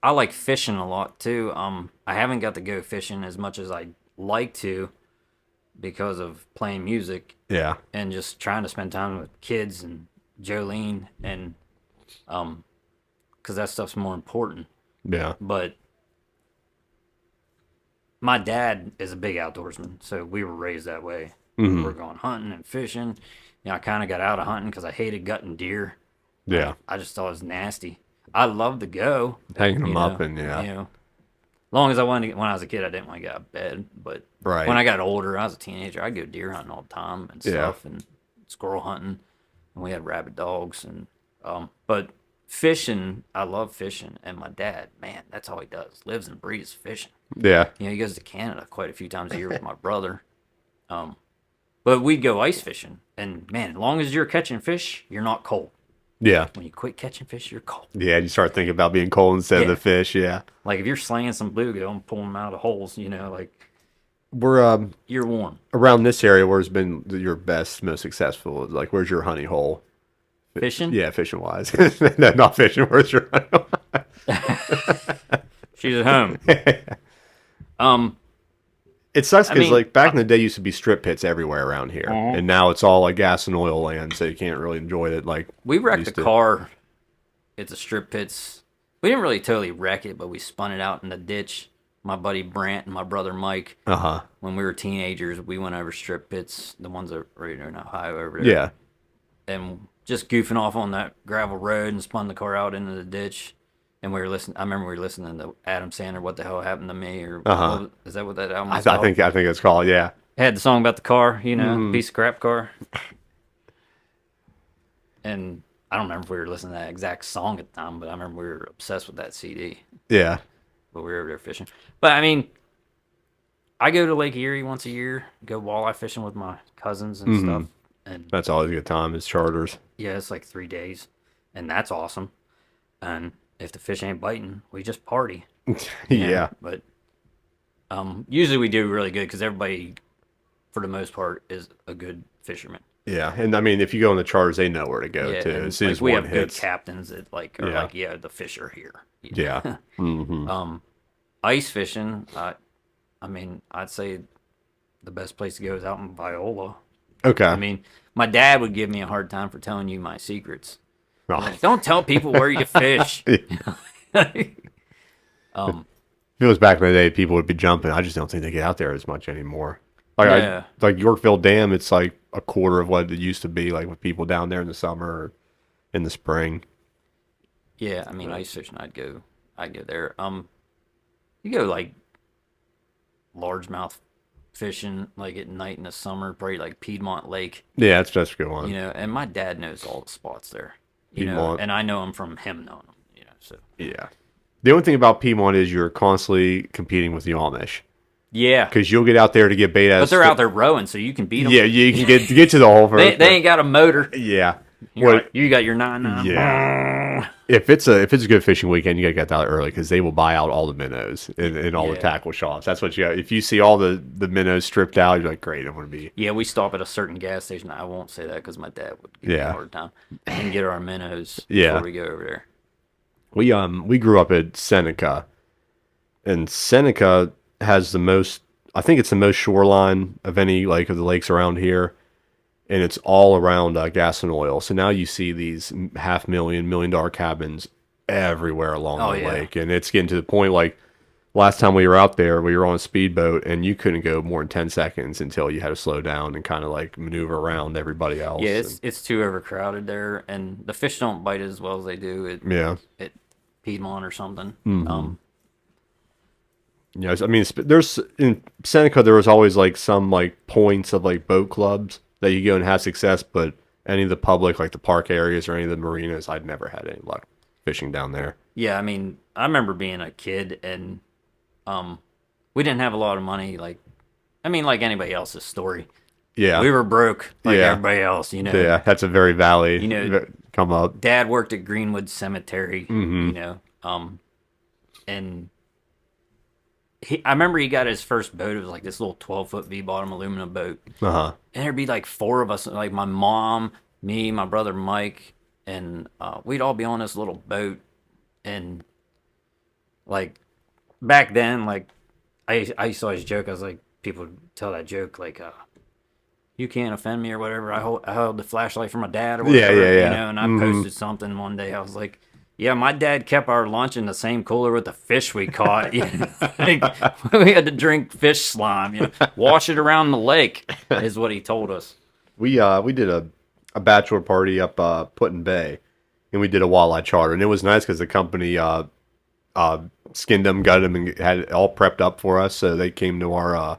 I like fishing a lot too. I haven't got to go fishing as much as I'd like to because of playing music Yeah. and just trying to spend time with kids and Jolene and because that stuff's more important. Yeah. But my dad is a big outdoorsman, so we were raised that way. Mm-hmm. We're going hunting and fishing. I kind of got out of hunting because I hated gutting deer. Yeah. I just thought it was nasty. I love to go. Hanging them you up know, and yeah. Long as I wanted to, when I was a kid, I didn't want to get out of bed. But Right. when I got older, I was a teenager. I'd go deer hunting all the time and Yeah. stuff, and squirrel hunting, and we had rabid dogs. And but fishing, I love fishing. And my dad, man, that's all he does. Lives and breathes fishing. Yeah. He goes to Canada quite a few times a year with my brother. But we'd go ice fishing, and man, as long as you're catching fish, you're not cold. Yeah. When you quit catching fish, you're cold. Yeah. You start thinking about being cold instead of Yeah. the fish. Yeah. Like if you're slaying some bluegill and pulling them out of holes, like We're you're warm. around this area. Where's been your best, most successful? Like, where's your honey hole? Fishing? Yeah, fishing wise. No, not fishing. Where's your honey hole? She's at home. It sucks because mean, like back in the day, used to be strip pits everywhere around here, and now it's all like gas and oil land, so you can't really enjoy it. Like We wrecked used the to. car. It's a strip pits. We didn't really totally wreck it, but we spun it out in the ditch. My buddy Brant and my brother Mike. Uh-huh. When we were teenagers, we went over strip pits, the ones that are right in Ohio over there. Yeah. And just goofing off on that gravel road and spun the car out into the ditch. And we were listening. I remember we were listening to Adam Sandler. What the hell happened to me? Or is that what that album was called? I think it's called. Yeah. It had the song about the car. Piece of crap car. And I don't remember if we were listening to that exact song at the time, but I remember we were obsessed with that CD. Yeah. But we were over there fishing. But I mean, I go to Lake Erie once a year, go walleye fishing with my cousins and stuff. And that's always a good time. It's charters. Yeah, it's like 3 days, and that's awesome. And if the fish ain't biting, we just party. Yeah. But usually we do really good because everybody, for the most part, is a good fisherman. Yeah, and I mean, if you go on the charters, they know where to go to. As soon as we one have hits. good captains that the fish are here. Yeah. Ice fishing, I mean, I'd say the best place to go is out in Viola. Okay. I mean, my dad would give me a hard time for telling you my secrets. Oh. Like, don't tell people where you fish. If it was back in the day, people would be jumping. I just don't think they get out there as much anymore. Like like Yorkville Dam, it's like a quarter of what it used to be. Like with people down there in the summer or in the spring. Yeah, I mean, ice fishing, I'd go there. You go like largemouth fishing like at night in the summer, probably like Piedmont Lake. Yeah, that's a good one. And my dad knows all the spots there. Piedmont. And I know them from him knowing them. So yeah. The only thing about Piedmont is you're constantly competing with the Amish. Yeah, because you'll get out there to get bait. But they're out there rowing, so you can beat them. Yeah, you can get to the hole first. They ain't got a motor. Yeah, you got your 9.9. Yeah. If it's a good fishing weekend, you gotta get out early because they will buy out all the minnows and all the tackle shops. That's what you got. If you see all the minnows stripped out, you're like, great, I'm gonna be. Yeah, we stop at a certain gas station. I won't say that because my dad would give me a hard time. And get our minnows before we go over there. We grew up at Seneca, and Seneca has the most. I think it's the most shoreline of any of the lakes around here, and it's all around gas and oil. So now you see these $500,000, $1 million cabins everywhere along the lake, and it's getting to the point like last time we were out there, we were on a speedboat, and you couldn't go more than 10 seconds until you had to slow down and kind of like maneuver around everybody else. Yeah, it's too overcrowded there, and the fish don't bite as well as they do at Piedmont or something. Yes, I mean, there's in Seneca there was always like some like points of like boat clubs that you go and have success, but any of the public like the park areas or any of the marinas, I'd never had any luck fishing down there. Yeah, I mean, I remember being a kid and we didn't have a lot of money. Like anybody else's story. Yeah, we were broke like everybody else. Yeah, that's a very valid come up. Dad worked at Greenwood Cemetery. And I remember he got his first boat. It was like this little 12-foot V-bottom aluminum boat. And there'd be like 4 of us, like my mom, me, my brother Mike, and we'd all be on this little boat. And like back then, like I used to always joke. I was like, people would tell that joke like, you can't offend me or whatever. I held the flashlight for my dad or whatever. Yeah. And I posted something one day. I was like, yeah, my dad kept our lunch in the same cooler with the fish we caught. We had to drink fish slime. Wash it around the lake is what he told us. We did a bachelor party up Putin Bay, and we did a walleye charter, and it was nice because the company skinned them, gutted them, and had it all prepped up for us. So they came to our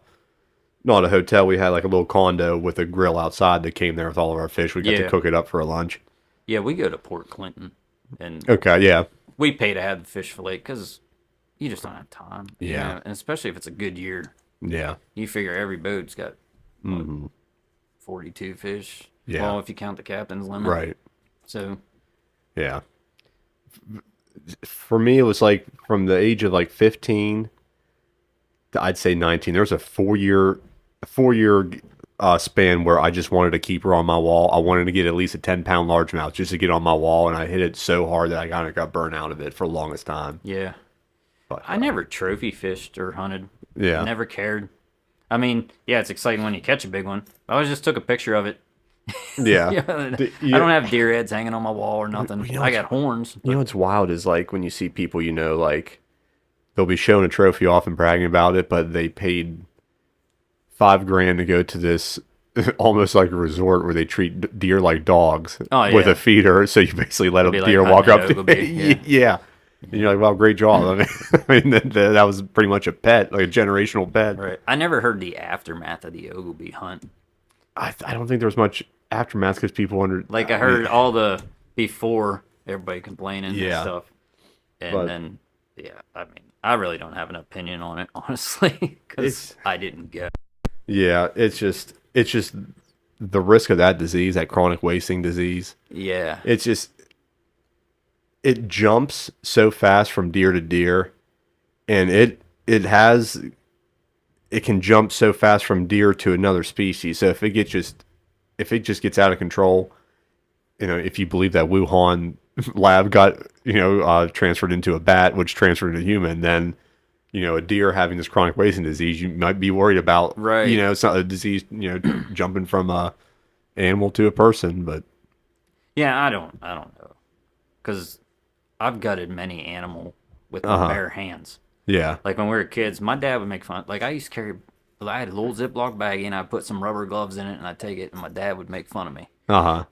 not a hotel. We had like a little condo with a grill outside that came there with all of our fish. We got to cook it up for a lunch. Yeah, we go to Port Clinton. And we pay to have the fish fillet because you just don't have time. And especially if it's a good year. Yeah. You figure every boat's got 42 fish. Yeah. Well, if you count the captain's limit. Right. So. Yeah. For me, it was like from the age of like 15 to I'd say 19. There was a 4-year span where I just wanted to keep her on my wall. I wanted to get at least a 10-pound largemouth just to get on my wall, and I hit it so hard that I kind of got burnt out of it for the longest time. Yeah. But, I never trophy fished or hunted. Yeah. Never cared. I mean, yeah, it's exciting when you catch a big one. I always just took a picture of it. Yeah. I don't have deer heads hanging on my wall or nothing. I got horns. But. You know what's wild is like when you see people, like they'll be showing a trophy off and bragging about it, but they paid $5,000 to go to this almost like a resort where they treat deer like dogs with a feeder. So you basically let a deer walk up. Yeah. And you're like, well, great job. I mean, that was pretty much a pet, like a generational pet. Right. I never heard the aftermath of the Ogilvy hunt. I don't think there was much aftermath because people Like I heard all the before everybody complaining and stuff, and then I mean, I really don't have an opinion on it, honestly, because I didn't get. Yeah, it's just the risk of that disease, that chronic wasting disease. Yeah, it's just it jumps so fast from deer to deer, and it can jump so fast from deer to another species. So if it just gets out of control, if you believe that Wuhan lab got transferred into a bat, which transferred into a human, then a deer having this chronic wasting disease, you might be worried about. Right. It's not a disease jumping from a animal to a person, but yeah, I don't know, because I've gutted many animal with my bare hands. Yeah. Like when we were kids, my dad would make fun. Like I used to carry, I had a little Ziploc baggie and I'd put some rubber gloves in it and I'd take it and my dad would make fun of me. What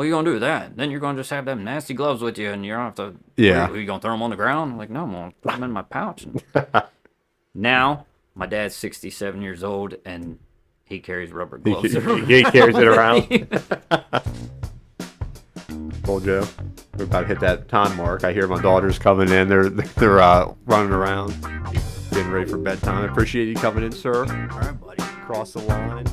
are you going to do with that? Then you're going to just have them nasty gloves with you and you don't have to... Yeah. Are you going to throw them on the ground? I'm like, no, I'm going to put them in my pouch. And now, my dad's 67 years old and he carries rubber gloves. He carries it around. Well, Joe, we're about to hit that time mark. I hear my daughters coming in. They're running around, getting ready for bedtime. I appreciate you coming in, sir. All right, buddy. Cross the line.